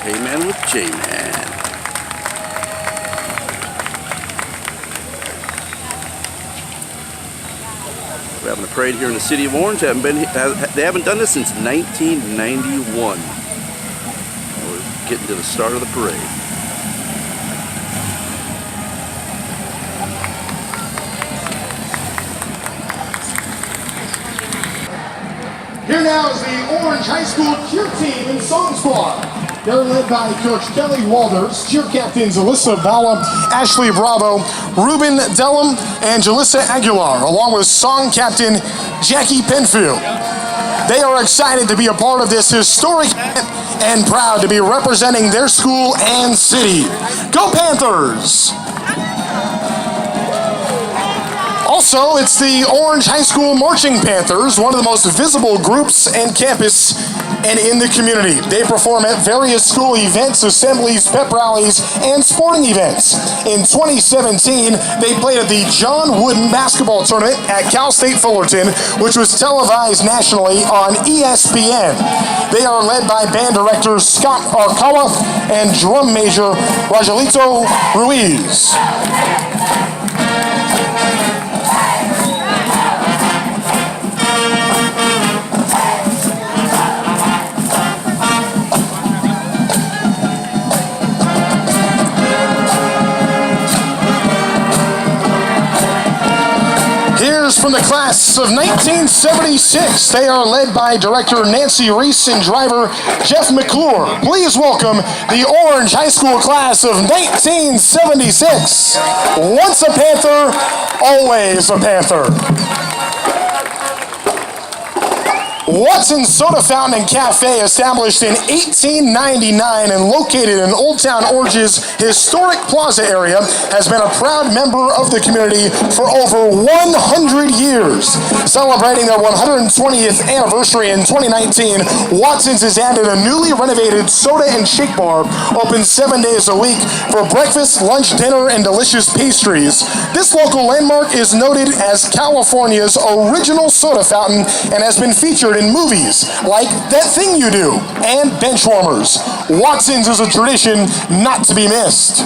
Hey-Man with J-Man. We're having a parade here in the city of Orange. They haven't done this since 1991. We're getting to the start of the parade. Here now is the Orange High School cheer team and song squad. They're led by Coach Kelly Walters, cheer captains Alyssa Bala, Ashley Bravo, Ruben Dellum, and Jalissa Aguilar, along with song captain Jackie Penfield. They are excited to be a part of this historic event and proud to be representing their school and city. Go Panthers! Also, it's the Orange High School Marching Panthers, one of the most visible groups on campus and in the community. They perform at various school events, assemblies, pep rallies, and sporting events. In 2017, they played at the John Wooden basketball tournament at Cal State Fullerton, which was televised nationally on ESPN. They are led by band director Scott Arkawa and drum major Rajalito Ruiz. Here's from the class of 1976. They are led by director Nancy Reese and driver Jeff McClure. Please welcome the Orange High School class of 1976. Once a Panther, always a Panther. Watson's Soda Fountain and Cafe, established in 1899 and located in Old Town Orange's historic plaza area, has been a proud member of the community for over 100 years. Celebrating their 120th anniversary in 2019, Watson's has added a newly renovated soda and shake bar, open 7 days a week for breakfast, lunch, dinner, and delicious pastries. This local landmark is noted as California's original soda fountain and has been featured in movies like That Thing You Do and Benchwarmers. Watson's is a tradition not to be missed.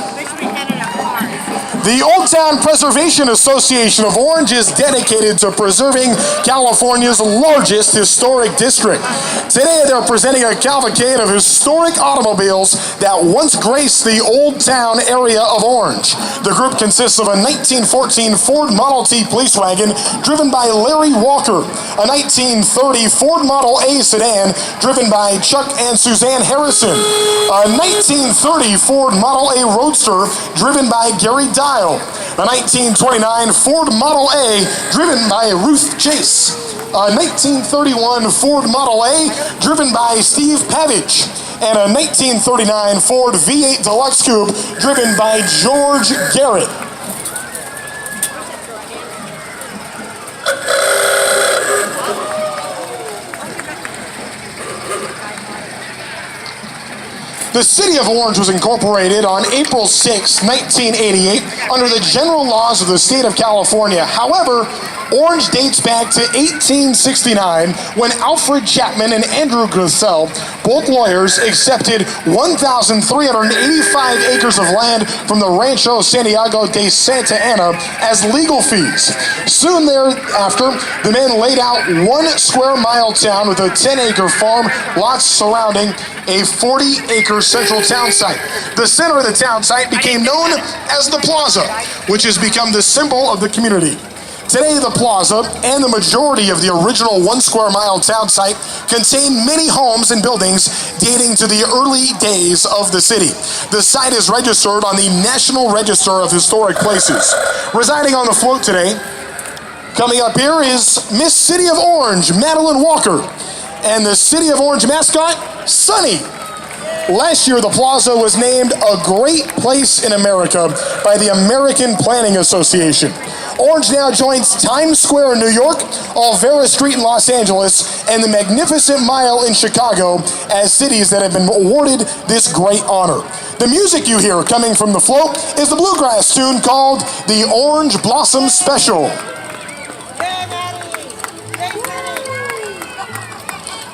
The Old Town Preservation Association of Orange is dedicated to preserving California's largest historic district. Today they're presenting a cavalcade of historic automobiles that once graced the Old Town area of Orange. The group consists of a 1914 Ford Model T police wagon driven by Larry Walker, a 1930 Ford Model A sedan driven by Chuck and Suzanne Harrison, a 1930 Ford Model A Roadster driven by Gary Dye, a 1929 Ford Model A driven by Ruth Chase, a 1931 Ford Model A driven by Steve Pavage, and a 1939 Ford V8 Deluxe Coupe driven by George Garrett. The city of Orange was incorporated on April 6, 1988, under the general laws of the state of California. However, Orange dates back to 1869 when Alfred Chapman and Andrew Grissel, both lawyers, accepted 1,385 acres of land from the Rancho Santiago de Santa Ana as legal fees. Soon thereafter, the men laid out 1 square mile town with a 10-acre farm, lots surrounding a 40-acre central town site. The center of the town site became known as the Plaza, which has become the symbol of the community. Today, the plaza and the majority of the original 1 square mile town site contain many homes and buildings dating to the early days of the city. The site is registered on the National Register of Historic Places. Residing on the float today, coming up here, is Miss City of Orange, Madeline Walker, and the City of Orange mascot, Sunny. Last year, the plaza was named a great place in America by the American Planning Association. Orange now joins Times Square in New York, Olvera Street in Los Angeles, and the Magnificent Mile in Chicago as cities that have been awarded this great honor. The music you hear coming from the float is the bluegrass tune called the Orange Blossom Special.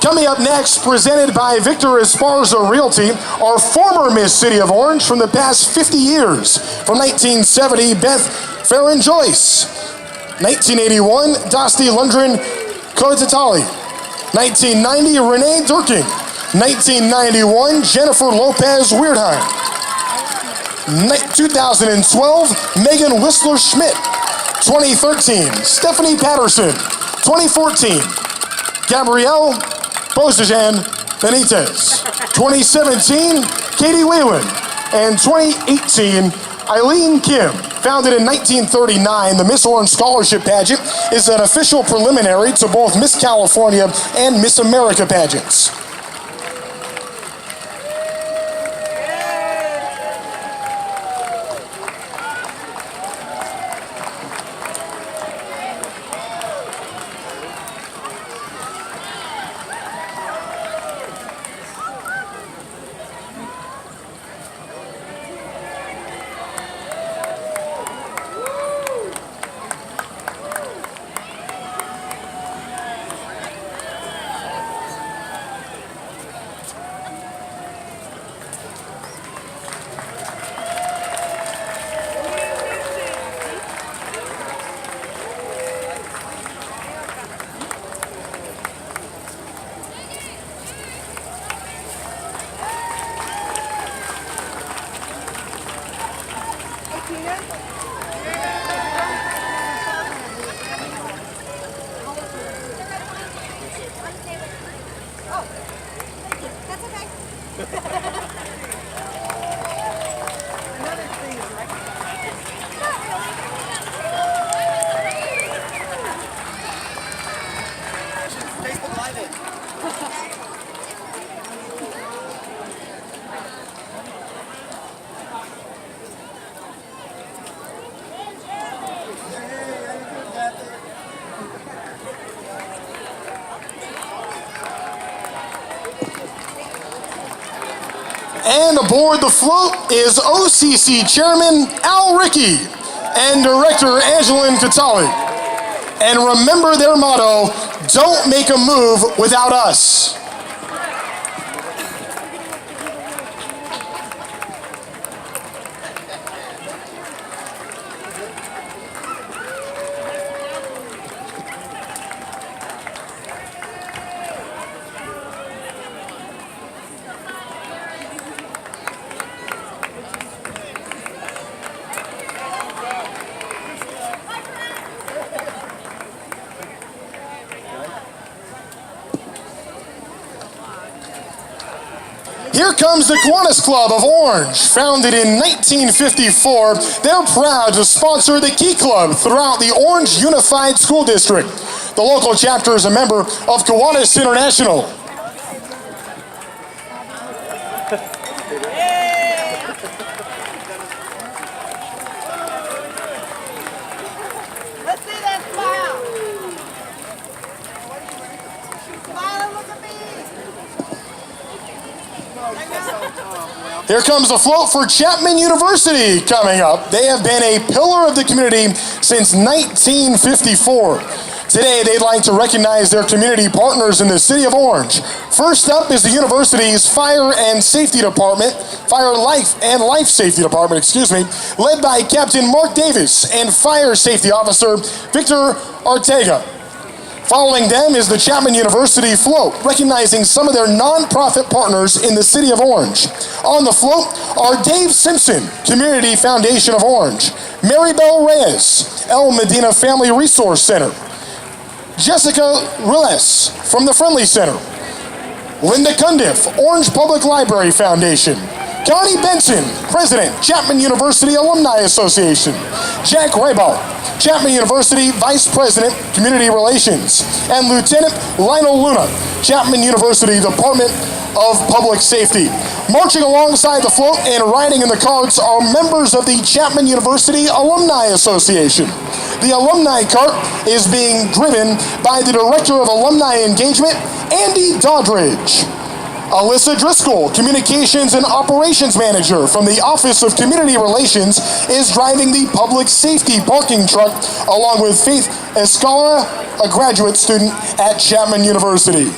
Coming up next, presented by Victor Esparza Realty, our former Miss City of Orange from the past 50 years. From 1970, Beth Farron-Joyce. 1981, Dusty Lundgren Kotatali. 1990, Renee Durkin. 1991, Jennifer Lopez Weirdheim. 2012, Megan Whistler-Schmidt. 2013, Stephanie Patterson. 2014, Gabrielle Bozajan Benitez. 2017, Katie Whalen. And 2018, Eileen Kim. Founded in 1939, the Miss Orange Scholarship Pageant is an official preliminary to both Miss California and Miss America pageants. And aboard the float is OCC Chairman Al Rickey and Director Angeline Catali. And remember their motto, don't make a move without us. Here comes the Kiwanis Club of Orange. Founded in 1954, they're proud to sponsor the Key Club throughout the Orange Unified School District. The local chapter is a member of Kiwanis International. Let's see that smile. Smile and look at me. Here comes the float for Chapman University coming up. They have been a pillar of the community since 1954. Today, they'd like to recognize their community partners in the city of Orange. First up is the university's Fire and Safety Department, Life Safety Department, led by Captain Mark Davis and Fire Safety Officer Victor Ortega. Following them is the Chapman University float, recognizing some of their nonprofit partners in the city of Orange. On the float are Dave Simpson, Community Foundation of Orange, Mary Bell Reyes, El Medina Family Resource Center, Jessica Riles from the Friendly Center, Linda Cundiff, Orange Public Library Foundation, Connie Benson, President, Chapman University Alumni Association, Jack Raybal, Chapman University Vice President, Community Relations, and Lieutenant Lionel Luna, Chapman University Department of Public Safety. Marching alongside the float and riding in the carts are members of the Chapman University Alumni Association. The alumni cart is being driven by the Director of Alumni Engagement, Andy Doddridge. Alyssa Driscoll, Communications and Operations Manager from the Office of Community Relations, is driving the public safety parking truck along with Faith Escala, a graduate student at Chapman University.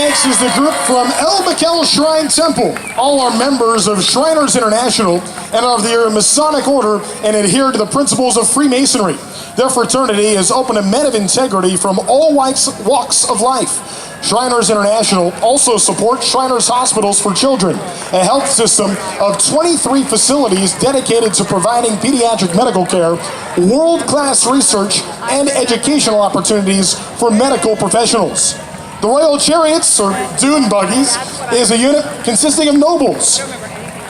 next is the group from El Bakel Shrine Temple. All are members of Shriners International and of their Masonic order and adhere to the principles of Freemasonry. Their fraternity is open to men of integrity from all walks of life. Shriners International also supports Shriners Hospitals for Children, a health system of 23 facilities dedicated to providing pediatric medical care, world-class research, and educational opportunities for medical professionals. The Royal Chariots, or dune buggies, is a unit consisting of nobles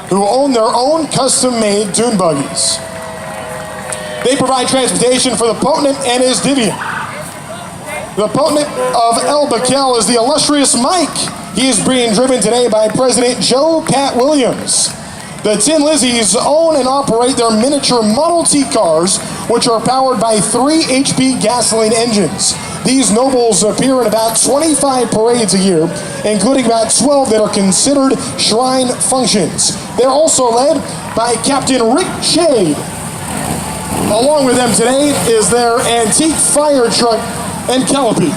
who own their own custom-made dune buggies. They provide transportation for the Potentate and his Divian. The Potentate of El Bakel is the illustrious Mike. He is being driven today by President Joe Pat Williams. The Tin Lizzies own and operate their miniature Model T cars, which are powered by 3 HP gasoline engines. These nobles appear in about 25 parades a year, including about 12 that are considered shrine functions. They're also led by Captain Rick Shade. Along with them today is their antique fire truck and canopy.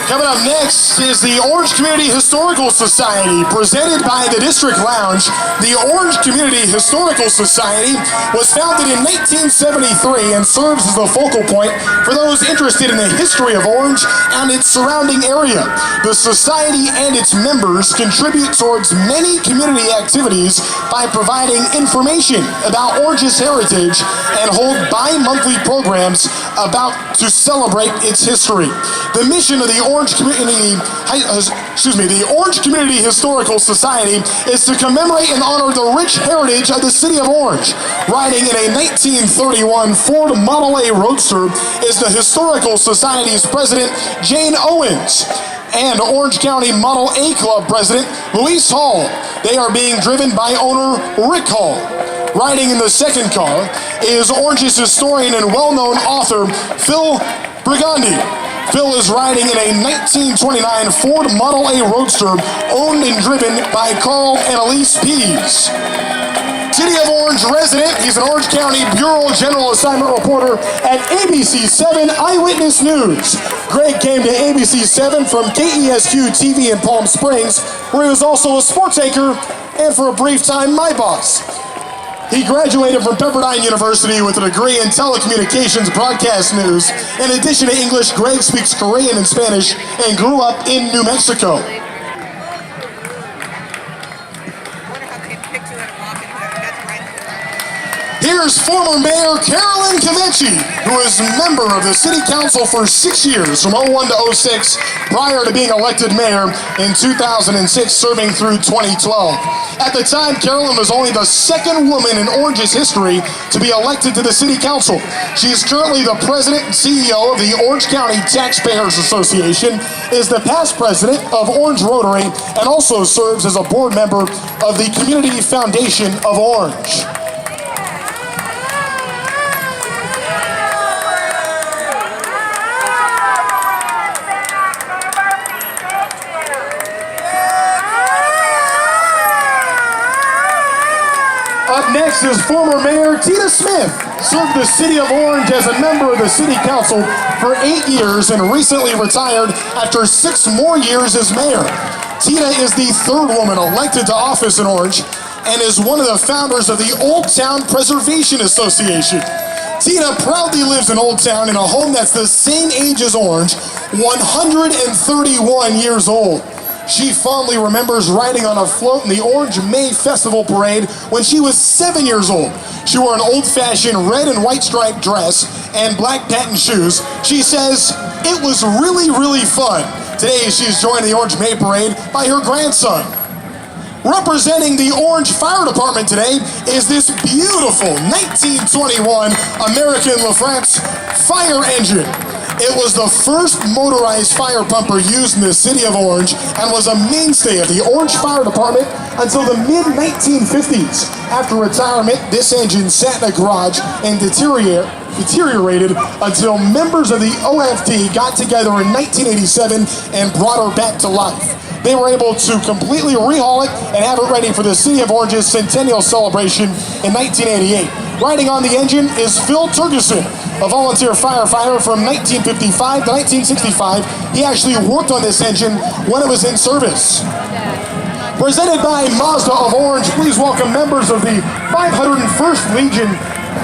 Coming up next is the Orange Community Historical Society, presented by the District Lounge. The Orange Community Historical Society was founded in 1973 and serves as the focal point for those interested in the history of Orange and its surrounding area. The society and its members contribute towards many community activities by providing information about Orange's heritage and hold bi-monthly programs about to celebrate its history. The mission of the Orange Community Historical Society is to commemorate and honor the rich heritage of the city of Orange. Riding in a 1931 Ford Model A Roadster is the Historical Society's president, Jane Owens, and Orange County Model A Club president, Luis Hall. They are being driven by owner Rick Hall. Riding in the second car is Orange's historian and well-known author, Phil Brigandi. Phil is riding in a 1929 Ford Model A Roadster owned and driven by Carl and Elise Pease. City of Orange resident, he's an Orange County Bureau General Assignment reporter at ABC7 Eyewitness News. Greg came to ABC7 from KESQ TV in Palm Springs, where he was also a sports anchor and for a brief time my boss. He graduated from Pepperdine University with a degree in telecommunications broadcast news. In addition to English, Greg speaks Korean and Spanish and grew up in New Mexico. Here's former Mayor Carolyn Cavechi, who is a member of the City Council for 6 years, from 01 to 06, prior to being elected mayor in 2006, serving through 2012. At the time, Carolyn was only the second woman in Orange's history to be elected to the City Council. She is currently the president and CEO of the Orange County Taxpayers Association, is the past president of Orange Rotary, and also serves as a board member of the Community Foundation of Orange. Up Up next is former Mayor Tina Smith. Served the city of Orange as a member of the city council for 8 years and recently retired after 6 more years as mayor. Tina is the 3rd woman elected to office in Orange and is one of the founders of the Old Town Preservation Association. Tina proudly lives in Old Town in a home that's the same age as Orange, 131 years old. She fondly remembers riding on a float in the Orange May Festival Parade when she was 7 years old. She wore an old-fashioned red and white striped dress and black patent shoes. She says, "It was really, really fun." Today, she's joined the Orange May Parade by her grandson. Representing the Orange Fire Department today is this beautiful 1921 American LaFrance fire engine. It was the first motorized fire pumper used in the city of Orange and was a mainstay of the Orange Fire Department until the mid-1950s. After retirement, this engine sat in a garage and deteriorated until members of the OFD got together in 1987 and brought her back to life. They were able to completely rehaul it and have it ready for the City of Orange's centennial celebration in 1988. Riding on the engine is Phil Turgeson, a volunteer firefighter from 1955 to 1965. He actually worked on this engine when it was in service. Presented by Mazda of Orange, please welcome members of the 501st Legion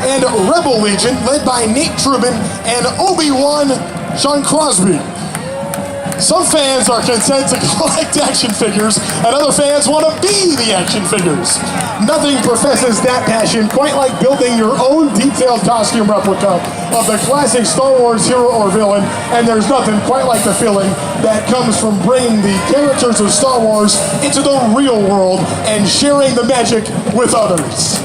and Rebel Legion, led by Nate Trubin and Obi-Wan Sean Crosby. Some fans are content to collect action figures, and other fans want to be the action figures. Nothing professes that passion quite like building your own detailed costume replica of the classic Star Wars hero or villain, and there's nothing quite like the feeling that comes from bringing the characters of Star Wars into the real world and sharing the magic with others.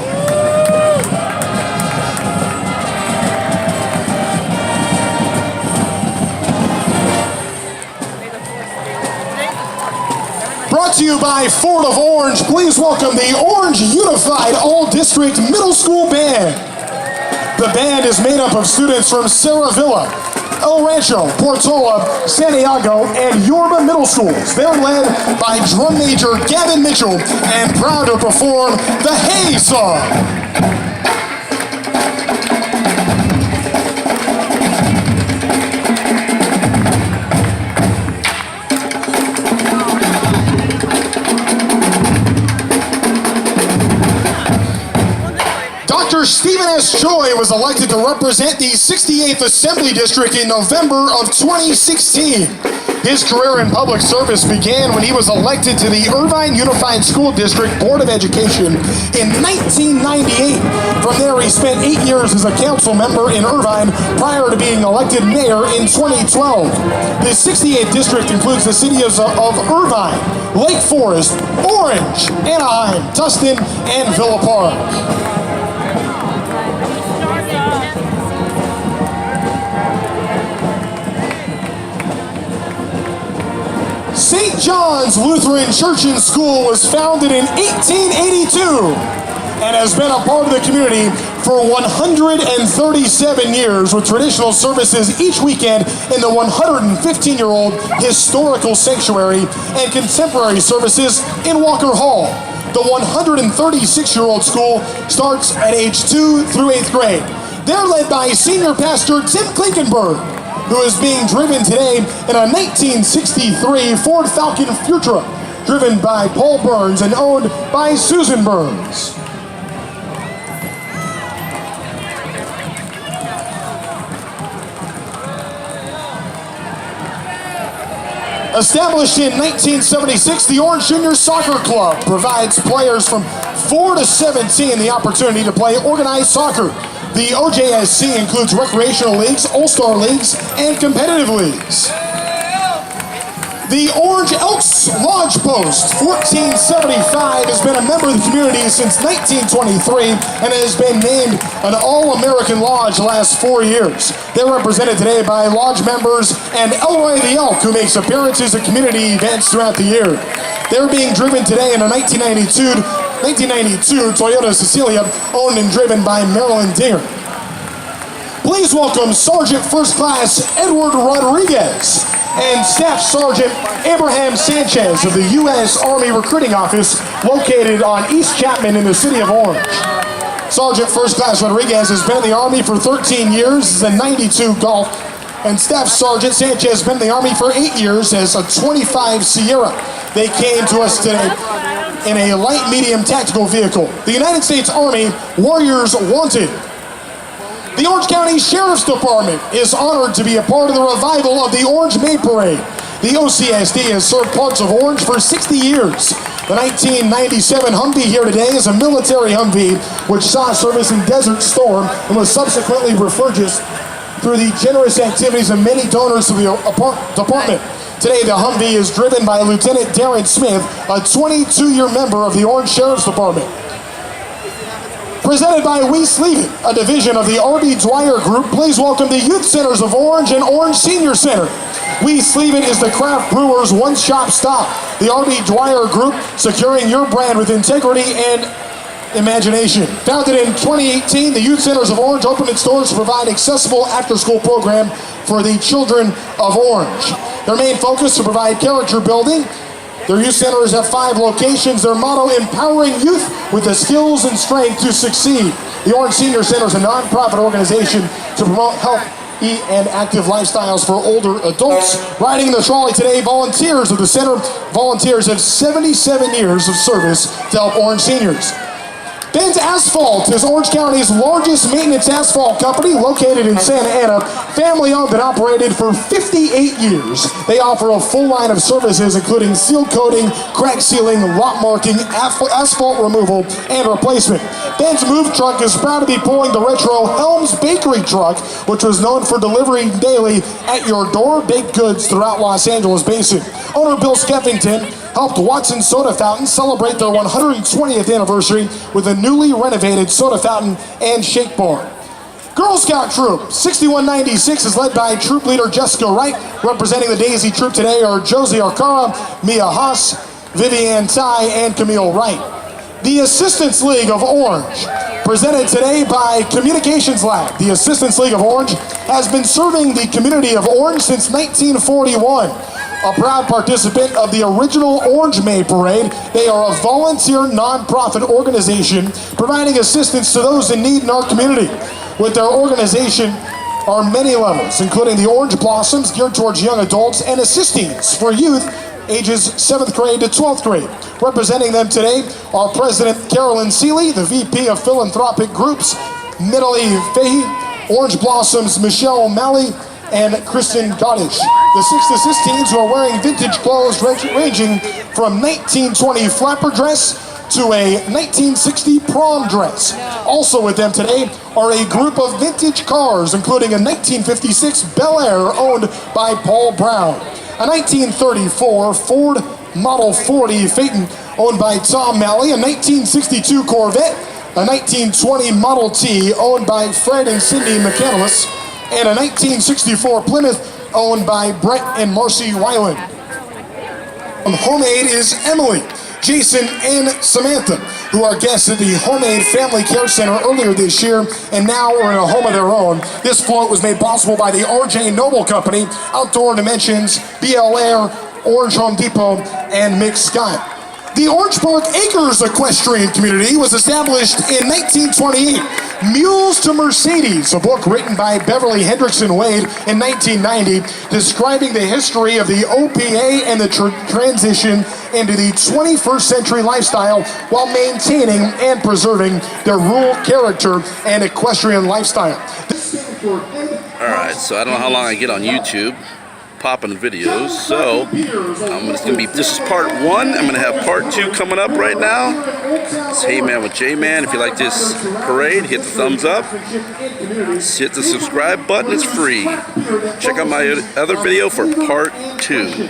Brought to you by Ford of Orange, please welcome the Orange Unified All-District Middle School Band. The band is made up of students from Serra Villa, El Rancho, Portola, Santiago, and Yorba Middle Schools. They're led by drum major Gavin Mitchell and proud to perform the Hey Song. Dr. Stephen S. Choi was elected to represent the 68th Assembly District in November of 2016. His career in public service began when he was elected to the Irvine Unified School District Board of Education in 1998. From there, he spent 8 years as a council member in Irvine prior to being elected mayor in 2012. The 68th district includes the cities of Irvine, Lake Forest, Orange, Anaheim, Tustin, and Villa Park. St. John's Lutheran Church and School was founded in 1882 and has been a part of the community for 137 years with traditional services each weekend in the 115-year-old historical sanctuary and contemporary services in Walker Hall. The 136-year-old school starts at age 2 through 8th grade. They're led by senior pastor Tim Klinkenberg, who is being driven today in a 1963 Ford Falcon Futura, driven by Paul Burns and owned by Susan Burns. Established in 1976, the Orange Junior Soccer Club provides players from 4 to 17 the opportunity to play organized soccer. The OJSC includes recreational leagues, all-star leagues, and competitive leagues. The Orange Elks Lodge Post 1475 has been a member of the community since 1923 and has been named an All-American Lodge the last 4 years. They're represented today by lodge members and Elroy the Elk, who makes appearances at community events throughout the year. They're being driven today in a 1992 Toyota Cecilia, owned and driven by Marilyn Dinger. Please welcome Sergeant First Class Edward Rodriguez and Staff Sergeant Abraham Sanchez of the U.S. Army Recruiting Office located on East Chapman in the city of Orange. Sergeant First Class Rodriguez has been in the Army for 13 years as a 92 Golf, and Staff Sergeant Sanchez has been in the Army for 8 years as a 25 Sierra. They came to us today in a light medium tactical vehicle. The United States Army Warriors Wanted. The Orange County Sheriff's Department is honored to be a part of the revival of the Orange May Parade. The OCSD has served parts of Orange for 60 years. The 1997 Humvee here today is a military Humvee which saw service in Desert Storm and was subsequently refurbished through the generous activities of many donors to the department. Today, the Humvee is driven by Lieutenant Darren Smith, a 22-year member of the Orange Sheriff's Department. Presented by We Sleeve It, a division of the R.B. Dwyer Group, please welcome the Youth Centers of Orange and Orange Senior Center. We Sleeve It is the craft brewer's one-stop stop. The R.B. Dwyer Group, securing your brand with integrity and imagination. Founded in 2018, the Youth Centers of Orange opened its doors to provide accessible after-school program for the children of Orange. Their main focus to provide character building. Their youth centers have 5 locations. Their motto, empowering youth with the skills and strength to succeed. The Orange Senior Center is a non-profit organization to promote healthy and active lifestyles for older adults. Riding the trolley today, volunteers of the center. Volunteers have 77 years of service to help Orange seniors. Ben's Asphalt is Orange County's largest maintenance asphalt company, located in Santa Ana, family owned and operated for 58 years. They offer a full line of services including seal coating, crack sealing, lot marking, asphalt removal, and replacement. Ben's Move Truck is proud to be pulling the retro Helms Bakery truck, which was known for delivering daily at your door baked goods throughout Los Angeles Basin. Owner Bill Skeffington helped Watson Soda Fountain celebrate their 120th anniversary with a newly renovated soda fountain and shake bar. Girl Scout Troop 6196 is led by Troop Leader Jessica Wright. Representing the Daisy Troop today are Josie Arcara, Mia Haas, Vivian Ty, and Camille Wright. The Assistance League of Orange, presented today by Communications Lab. The Assistance League of Orange has been serving the community of Orange since 1941. A proud participant of the original Orange May Parade, they are a volunteer nonprofit organization providing assistance to those in need in our community. With their organization are many levels, including the Orange Blossoms geared towards young adults and Assistings for youth ages 7th grade to 12th grade. Representing them today are President Carolyn Seeley, the VP of Philanthropic Groups, Middley Fahey, Orange Blossoms Michelle O'Malley, and Kristen Gottish. The 6 to 16s who are wearing vintage clothes ranging from 1920 flapper dress to a 1960 prom dress. Also with them today are a group of vintage cars, including a 1956 Bel Air owned by Paul Brown, a 1934 Ford Model 40 Phaeton owned by Tom Malley, a 1962 Corvette, a 1920 Model T owned by Fred and Cindy McCandless, and a 1964 Plymouth owned by Brett and Marcy Weiland. Homemade is Emily, Jason, and Samantha, who are guests at the Homemade Family Care Center earlier this year and now are in a home of their own. This float was made possible by the R.J. Noble Company, Outdoor Dimensions, BL Air, Orange Home Depot, and Mick Scott. The Orange Park Acres Equestrian Community was established in 1928. Mules to Mercedes, a book written by Beverly Hendrickson Wade in 1990, describing the history of the OPA and the transition into the 21st century lifestyle while maintaining and preserving their rural character and equestrian lifestyle. Alright, so I don't know how long I get on YouTube popping videos, so this is part 1. I'm gonna have part 2 coming up right now. It's Hey Man with J Man. If you like this parade, hit the thumbs up, hit the subscribe button, it's free. Check out my other video for part 2.